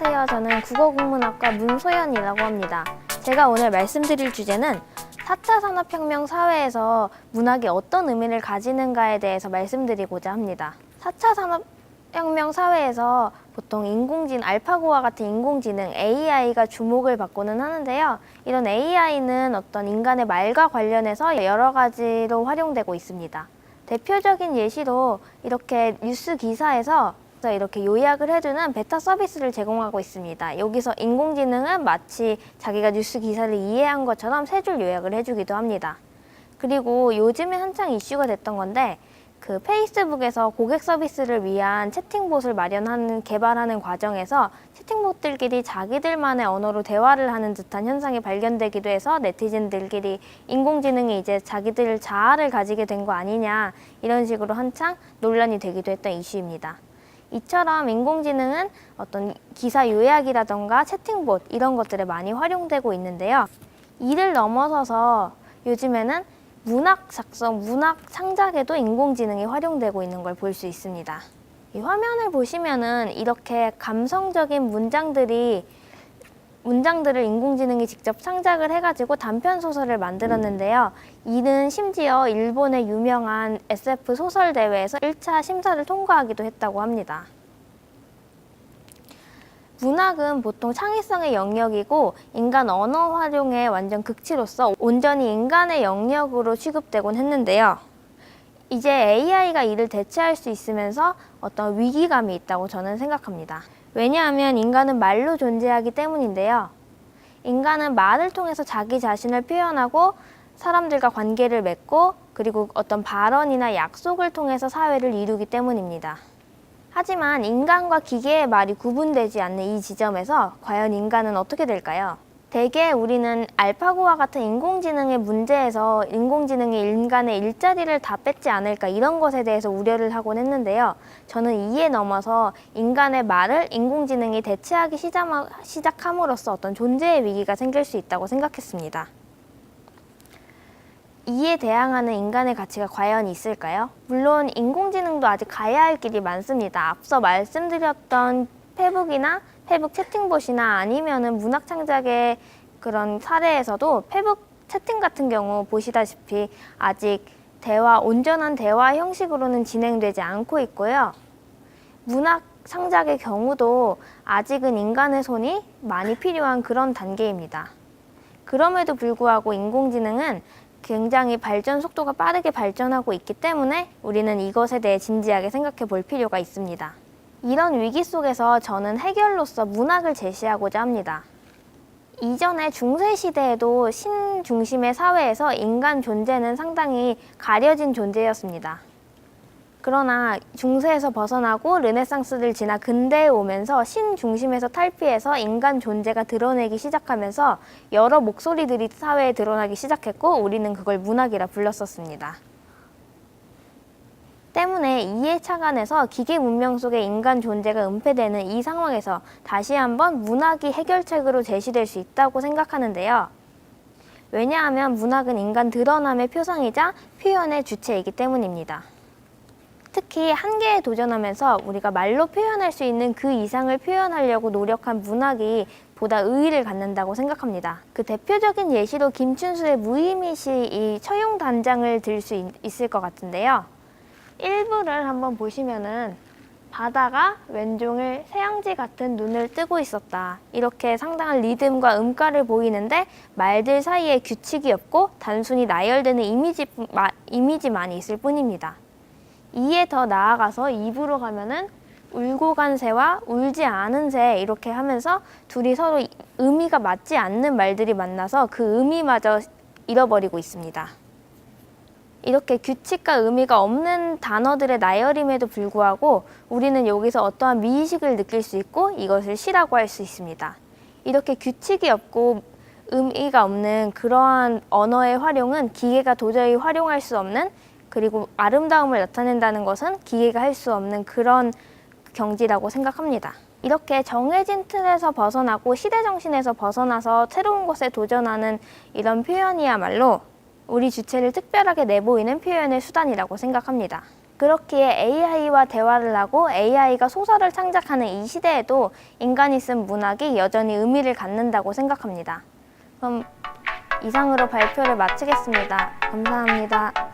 안녕하세요. 저는 국어국문학과 문소연이라고 합니다. 제가 오늘 말씀드릴 주제는 4차 산업혁명 사회에서 문학이 어떤 의미를 가지는가에 대해서 말씀드리고자 합니다. 4차 산업혁명 사회에서 보통 알파고와 같은 인공지능 AI가 주목을 받고는 하는데요. 이런 AI는 어떤 인간의 말과 관련해서 여러 가지로 활용되고 있습니다. 대표적인 예시로 이렇게 뉴스 기사에서 이렇게 요약을 해주는 베타 서비스를 제공하고 있습니다. 여기서 인공지능은 마치 자기가 뉴스 기사를 이해한 것처럼 세 줄 요약을 해주기도 합니다. 그리고 요즘에 한창 이슈가 됐던 건데 그 페이스북에서 고객 서비스를 위한 채팅봇을 개발하는 과정에서 채팅봇들끼리 자기들만의 언어로 대화를 하는 듯한 현상이 발견되기도 해서 네티즌들끼리 인공지능이 이제 자기들 자아를 가지게 된 거 아니냐 이런 식으로 한창 논란이 되기도 했던 이슈입니다. 이처럼 인공지능은 어떤 기사 요약이라던가 채팅봇 이런 것들에 많이 활용되고 있는데요. 이를 넘어서서 요즘에는 문학 작성, 문학 창작에도 인공지능이 활용되고 있는 걸 볼 수 있습니다. 이 화면을 보시면은 이렇게 감성적인 문장들을 인공지능이 직접 창작을 해가지고 단편 소설을 만들었는데요. 이는 심지어 일본의 유명한 SF 소설 대회에서 1차 심사를 통과하기도 했다고 합니다. 문학은 보통 창의성의 영역이고 인간 언어 활용의 완전 극치로서 온전히 인간의 영역으로 취급되곤 했는데요. 이제 AI가 이를 대체할 수 있으면서 어떤 위기감이 있다고 저는 생각합니다. 왜냐하면 인간은 말로 존재하기 때문인데요. 인간은 말을 통해서 자기 자신을 표현하고 사람들과 관계를 맺고 그리고 어떤 발언이나 약속을 통해서 사회를 이루기 때문입니다. 하지만 인간과 기계의 말이 구분되지 않는 이 지점에서 과연 인간은 어떻게 될까요? 대개 우리는 알파고와 같은 인공지능의 문제에서 인공지능이 인간의 일자리를 다 뺏지 않을까 이런 것에 대해서 우려를 하곤 했는데요. 저는 이에 넘어서 인간의 말을 인공지능이 대체하기 시작함으로써 어떤 존재의 위기가 생길 수 있다고 생각했습니다. 이에 대항하는 인간의 가치가 과연 있을까요? 물론 인공지능도 아직 가야 할 길이 많습니다. 앞서 말씀드렸던 페북 채팅봇이나 아니면은 문학 창작의 그런 사례에서도 페북 채팅 같은 경우 보시다시피 아직 온전한 대화 형식으로는 진행되지 않고 있고요. 문학 창작의 경우도 아직은 인간의 손이 많이 필요한 그런 단계입니다. 그럼에도 불구하고 인공지능은 굉장히 발전 속도가 빠르게 발전하고 있기 때문에 우리는 이것에 대해 진지하게 생각해 볼 필요가 있습니다. 이런 위기 속에서 저는 해결로서 문학을 제시하고자 합니다. 이전에 중세시대에도 신 중심의 사회에서 인간 존재는 상당히 가려진 존재였습니다. 그러나 중세에서 벗어나고 르네상스를 지나 근대에 오면서 신 중심에서 탈피해서 인간 존재가 드러내기 시작하면서 여러 목소리들이 사회에 드러나기 시작했고 우리는 그걸 문학이라 불렀었습니다. 때문에 이에 착안해서 기계 문명 속에 인간 존재가 은폐되는 이 상황에서 다시 한번 문학이 해결책으로 제시될 수 있다고 생각하는데요. 왜냐하면 문학은 인간 드러남의 표상이자 표현의 주체이기 때문입니다. 특히 한계에 도전하면서 우리가 말로 표현할 수 있는 그 이상을 표현하려고 노력한 문학이 보다 의의를 갖는다고 생각합니다. 그 대표적인 예시로 김춘수의 무의미시 이 처용단장을 들 수 있을 것 같은데요. 일부를 한번 보시면은 바다가 왼종일 새양지 같은 눈을 뜨고 있었다. 이렇게 상당한 리듬과 음가를 보이는데 말들 사이에 규칙이 없고 단순히 나열되는 이미지만이 있을 뿐입니다. 이에 더 나아가서 2부로 가면은 울고 간 새와 울지 않은 새 이렇게 하면서 둘이 서로 의미가 맞지 않는 말들이 만나서 그 의미마저 잃어버리고 있습니다. 이렇게 규칙과 의미가 없는 단어들의 나열임에도 불구하고 우리는 여기서 어떠한 미의식을 느낄 수 있고 이것을 시라고 할 수 있습니다. 이렇게 규칙이 없고 의미가 없는 그러한 언어의 활용은 기계가 도저히 활용할 수 없는 그리고 아름다움을 나타낸다는 것은 기계가 할 수 없는 그런 경지라고 생각합니다. 이렇게 정해진 틀에서 벗어나고 시대정신에서 벗어나서 새로운 것에 도전하는 이런 표현이야말로 우리 주체를 특별하게 내보이는 표현의 수단이라고 생각합니다. 그렇기에 AI와 대화를 하고 AI가 소설을 창작하는 이 시대에도 인간이 쓴 문학이 여전히 의미를 갖는다고 생각합니다. 그럼 이상으로 발표를 마치겠습니다. 감사합니다.